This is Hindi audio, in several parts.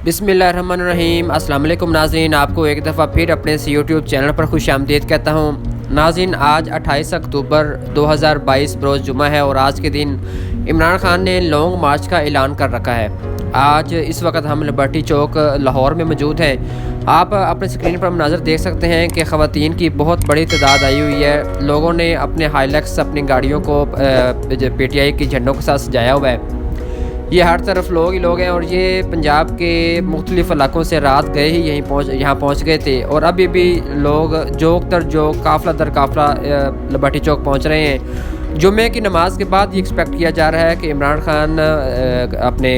बिस्मिल्लाहिर्रहमानिर्रहीम। अस्सलाम वालेकुम नाज़रीन, आपको एक दफ़ा फिर अपने इस यूट्यूब चैनल पर खुश आमदीद कहता हूँ। नाज़रीन, आज 28 अक्टूबर 2022 बरोज़ जुमा है और आज के दिन इमरान खान ने लॉन्ग मार्च का ऐलान कर रखा है। आज इस वक्त हम लिबर्टी चौक लाहौर में मौजूद हैं। आप अपने स्क्रीन पर मनाज़र देख सकते हैं कि ख़वातीन की बहुत बड़ी तादाद आई हुई है। लोगों ने अपने हाइलक्स अपनी गाड़ियों को PTI की झंडों के साथ सजाया हुआ है। ये हर तरफ लोग ही लोग हैं और ये पंजाब के मुख्तलिफ़ इलाकों से रात गए ही यहाँ पहुँच गए थे और अभी भी लोग जोक दर जोक काफ़िला दर काफ़िला लिबर्टी चौक पहुँच रहे हैं। जुम्मे की नमाज के बाद ये एक्सपेक्ट किया जा रहा है कि इमरान खान अपने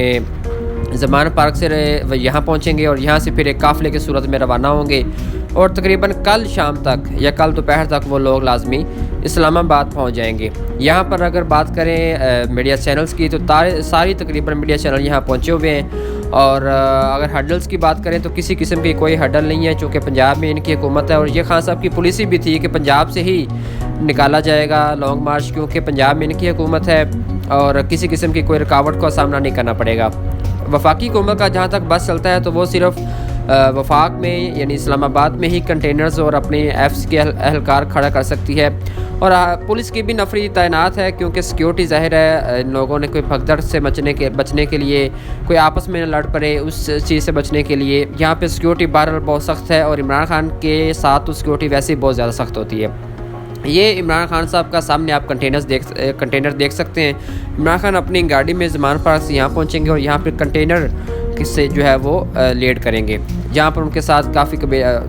ज़मान पार्क से यहाँ पहुँचेंगे और यहाँ से फिर एक काफ़िले की सूरत में रवाना होंगे और तकरीबन कल शाम तक या कल दोपहर तक वो लोग लाजमी इस्लामाबाद पहुँच जाएंगे। यहाँ पर अगर बात करें मीडिया चैनल्स की तो सारी तकरीबन मीडिया चैनल यहाँ पहुँचे हुए हैं और अगर हडल्स की बात करें तो किसी किस्म की कोई हडल नहीं है, चूँकि पंजाब में इनकी हुकूमत है और ये खान साहब की पॉलिसी भी थी कि पंजाब से ही निकाला जाएगा लॉन्ग मार्च, क्योंकि पंजाब में इनकी हुकूमत है और किसी किस्म की कोई रुकावट का सामना नहीं करना पड़ेगा। वफाकी हुकूमत का जहाँ तक बस चलता है तो वो सिर्फ वफाक में यानी इस्लामाबाद में ही कंटेनर्स और अपने एफ्स के एहलकार खड़ा कर सकती है और पुलिस की भी नफरी तैनात है, क्योंकि सिक्योरिटी ज़ाहिर है इन लोगों ने कोई भगदड़ से बचने के लिए कोई आपस में न लड़ पड़े उस चीज़ से बचने के लिए यहाँ पे सिक्योरिटी बहरहाल बहुत सख्त है और इमरान खान के साथ तो सिक्योरिटी वैसे ही बहुत ज़्यादा सख्त होती है। ये इमरान खान साहब का सामने आप कंटेनर देख सकते हैं। इमरान खान अपनी गाड़ी में ज़मान पार्क से यहाँ पहुँचेंगे और यहाँ पर कंटेनर किससे जो है वो लेड करेंगे, जहाँ पर उनके साथ काफ़ी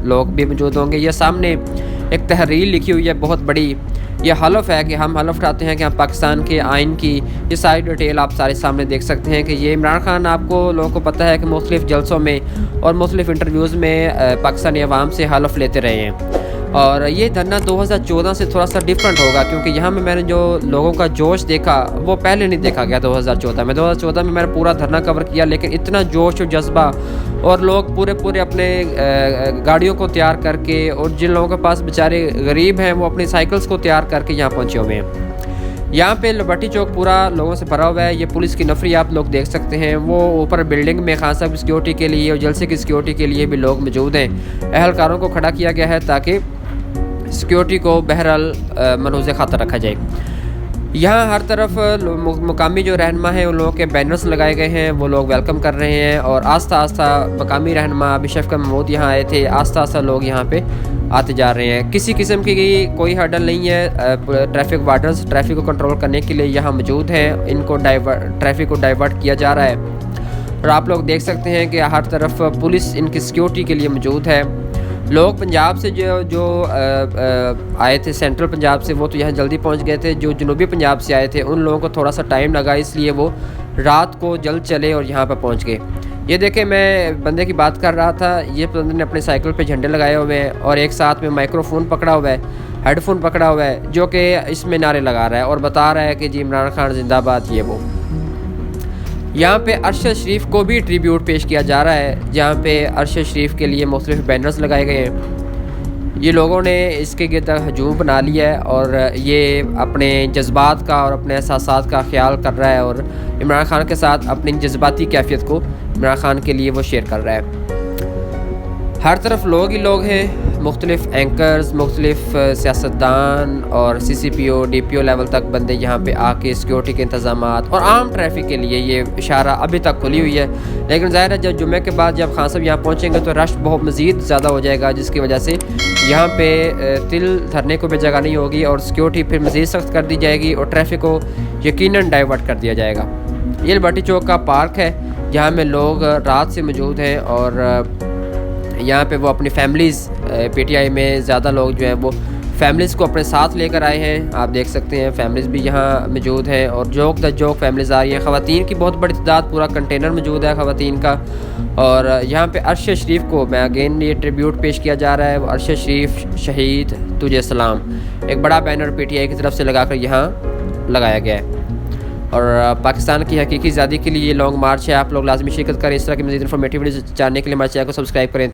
लोग भी मौजूद होंगे। ये सामने एक तहरीर लिखी हुई है बहुत बड़ी, ये हलफ है कि हम हलफ उठाते हैं कि हम पाकिस्तान के आइन की ये सारी डिटेल आप सारे सामने देख सकते हैं कि ये इमरान खान आपको लोगों को पता है कि मुख्तलिफ़ जलसों में और मुख्तलिफ़ इंटरव्यूज़ में पाकिस्तानी अवाम से हलफ लेते रहे हैं और ये धरना 2014 से थोड़ा सा डिफरेंट होगा, क्योंकि यहाँ में मैंने जो लोगों का जोश देखा वो पहले नहीं देखा गया 2014 में मैंने पूरा धरना कवर किया, लेकिन इतना जोश और जज्बा और लोग पूरे अपने गाड़ियों को तैयार करके और जिन लोगों के पास बेचारे गरीब हैं वो अपनी साइकिल्स को तैयार करके यहाँ पहुँचे हुए हैं। यहाँ पे लिबर्टी चौक पूरा लोगों से भरा हुआ है। ये पुलिस की नफरी आप लोग देख सकते हैं। वो ऊपर बिल्डिंग में खान साहब की सिक्योरिटी के लिए और जलसे की सिक्योरिटी के लिए भी लोग मौजूद हैं। अहलकारों को खड़ा किया गया है ताकि सिक्योरिटी को बहरहाल मनूज़ ख़ातर रखा जाए। यहाँ हर तरफ मुकामी जो रहनुमा हैं उन लोगों के बैनर्स लगाए गए हैं, वो लोग वेलकम कर रहे हैं और आस्ता मकामी रहनुमा अभी शफ़क़त महमूद यहाँ आए थे, आस्ता लोग यहाँ पे आते जा रहे हैं। किसी किस्म की कोई हर्डल नहीं है। ट्रैफिक वार्डन्स ट्रैफिक को कंट्रोल करने के लिए यहाँ मौजूद हैं, इनको ट्रैफिक को डाइवर्ट किया जा रहा है और आप लोग देख सकते हैं कि हर तरफ पुलिस इनकी सिक्योरिटी के लिए मौजूद है। लोग पंजाब से जो आए थे सेंट्रल पंजाब से वो तो यहाँ जल्दी पहुँच गए थे। जो जनूबी पंजाब से आए थे उन लोगों को थोड़ा सा टाइम लगा, इसलिए वो रात को जल्द चले और यहाँ पर पहुँच गए। ये देखें, मैं बंदे की बात कर रहा था, ये बंदे ने अपने साइकिल पे झंडे लगाए हुए हैं और एक साथ में माइक्रोफोन पकड़ा हुआ है, हेडफोन पकड़ा हुआ है, जो कि इसमें नारे लगा रहा है और बता रहा है कि जी इमरान खान जिंदाबाद ये वो। यहाँ पे अरशद शरीफ को भी ट्रिब्यूट पेश किया जा रहा है, जहाँ पे अरशद शरीफ के लिए मुख्तलिफ बैनर्स लगाए गए हैं। ये लोगों ने इसके गिर्द हजूम बना लिया है और ये अपने जज्बात का और अपने एहसासात का ख्याल कर रहा है और इमरान खान के साथ अपनी जज्बाती कैफियत को इमरान खान के लिए वो शेयर कर रहा है। हर तरफ लोग ही लोग हैं, मुख्तलिफ़ एंकर्स, मुख्तलिफ़ सियासतदान और CCPO DPO लेवल तक बंदे यहाँ पे आके सिक्योरिटी के इंतज़ामात और आम ट्रैफिक के लिए ये इशारा अभी तक खुली हुई है। लेकिन ज़ाहिर है जब जुम्मे के बाद जब खान साहब यहाँ पहुँचेंगे तो रश बहुत मज़ीद ज़्यादा हो जाएगा, जिसकी वजह से यहाँ पे तिल धरने को भी जगह नहीं होगी और सिक्योरिटी फिर मज़ीद सख्त कर दी जाएगी और ट्रैफिक को यकीनन डाइवर्ट कर दिया जाएगा। ये लिबर्टी चौक का पार्क है जहाँ में लोग रात से मौजूद हैं और यहाँ पे वो अपनी फैमिलीज़ PTI में ज़्यादा लोग जो हैं वो फैमिलीज़ को अपने साथ लेकर आए हैं। आप देख सकते हैं फैमिलीज़ भी यहाँ मौजूद हैं और जोक फैमिलीज़ आ रही हैं। ख़वातीन की बहुत बड़ी तादाद, पूरा कंटेनर मौजूद है ख़वातीन का और यहाँ पे अरशद शरीफ को मैं अगेन ये ट्रिब्यूट पेश किया जा रहा है। वो अरशद शरीफ शहीद तुझे सलाम एक बड़ा बैनर PTI की तरफ से लगा कर यहाँ लगाया गया है और पाकिस्तान की हकीकी आज़ादी के लिए ये लॉन्ग मार्च है। आप लोग लाजमी शिरकत करें। इस तरह की मज़ीद इन्फॉर्मेटिव वीडियो जानने के लिए हमारे चैनल को सब्सक्राइब करें।